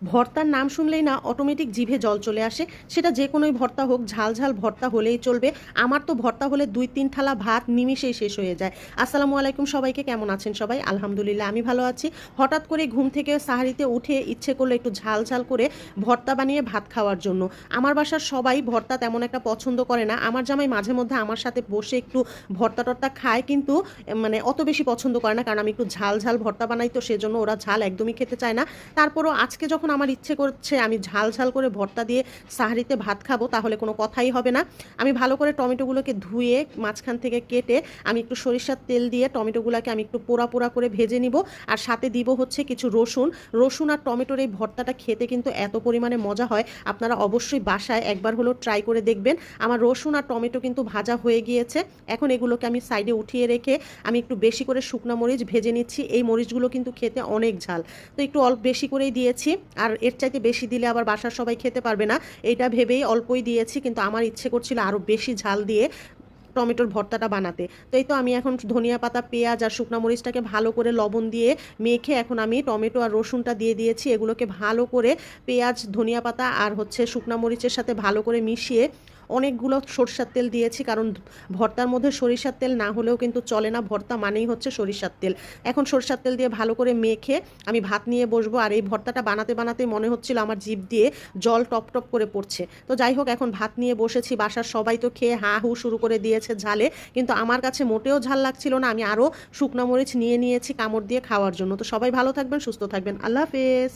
ভর্তার নাম শুনলেই না অটোমেটিক জিভে জল চলে আসে। সেটা যে কোনোই ভর্তা হোক, ঝাল ঝাল ভর্তা হলেই চলবে। আমার তো ভর্তা হলে ২-৩ থালা ভাত নিমিষেই শেষ হয়ে যায়। আসসালামু আলাইকুম সবাইকে, কেমন আছেন সবাই? আলহামদুলিল্লাহ আমি ভালো আছি। হঠাৎ করে ঘুম থেকে সাহারিতে উঠে ইচ্ছে করলো একটু ঝাল ঝাল করে ভর্তা বানিয়ে ভাত খাওয়ার জন্য। আমার বাসার সবাই ভর্তা তেমন একটা পছন্দ করে না। আমার জামাই মাঝে মধ্যে আমার সাথে বসে একটু ভর্তা টর্তা খায়, কিন্তু মানে অত বেশি পছন্দ করে না, কারণ আমি একটু ঝাল ঝাল ভর্তা বানাই, তো সেজন্য ওরা ঝাল একদমই খেতে চায় না। তারপরও আজকে যখন আমার ইচ্ছে করছে আমি ঝাল ঝাল করে ভর্তা দিয়ে সাহারিতে ভাত খাবো, তাহলে কোনো কথাই হবে না। আমি ভালো করে টমেটোগুলোকে ধুয়ে মাঝখান থেকে কেটে আমি একটু সরিষার তেল দিয়ে টমেটোগুলোকে আমি একটু পোড়া পোড়া করে ভেজে নিব। আর সাথে দিব হচ্ছে কিছু রসুন। রসুন আর টমেটোর এই ভর্তাটা খেতে কিন্তু এত পরিমাণে মজা হয়, আপনারা অবশ্যই বাসায় একবার হলেও ট্রাই করে দেখবেন। আমার রসুন আর টমেটো কিন্তু ভাজা হয়ে গিয়েছে। এখন এগুলোকে আমি সাইডে উঠিয়ে রেখে আমি একটু বেশি করে শুকনা মরিচ ভেজে নিচ্ছি। এই মরিচগুলো কিন্তু খেতে অনেক ঝাল, তো একটু অল্প বেশি করেই দিয়েছি। আর এর চাইতে বেশি দিলে আবার বাসার সবাই খেতে পারবে না, এটা ভেবেই অল্পই দিয়েছি, কিন্তু আমার ইচ্ছে করছিল আরও বেশি ঝাল দিয়ে টমেটোর ভর্তাটা বানাতে। তো এই তো আমি এখন ধনিয়া পাতা, পেঁয়াজ আর শুকনা মরিচটাকে ভালো করে লবণ দিয়ে মেখে এখন আমি টমেটো আর রসুনটা দিয়ে দিয়েছি। এগুলোকে ভালো করে পেঁয়াজ, ধনিয়া পাতা আর হচ্ছে শুকনা মরিচের সাথে ভালো করে মিশিয়ে অনেকগুলো সরিষার তেল দিয়েছি, কারণ ভর্তার মধ্যে সরিষার তেল না হলেও কিন্তু চলে না, ভর্তা মানেই হচ্ছে সরিষার তেল। এখন সরিষার তেল দিয়ে ভালো করে মেখে আমি ভাত নিয়ে বসবো। আর এই ভর্তাটা বানাতে বানাতে মনে হচ্ছিল আমার জিভ দিয়ে জল টপ টপ করে পড়ছে। তো যাই হোক, এখন ভাত নিয়ে বসেছি। বাসার সবাই তো খেয়ে হা হু শুরু করে দিয়েছে ঝালে, কিন্তু আমার কাছে মোটেও ঝাল লাগছিল না। আমি আরও শুকনা মরিচ নিয়ে নিয়েছি কামড় দিয়ে খাওয়ার জন্য। তো সবাই ভালো থাকবেন, সুস্থ থাকবেন, আল্লাহ হাফেজ।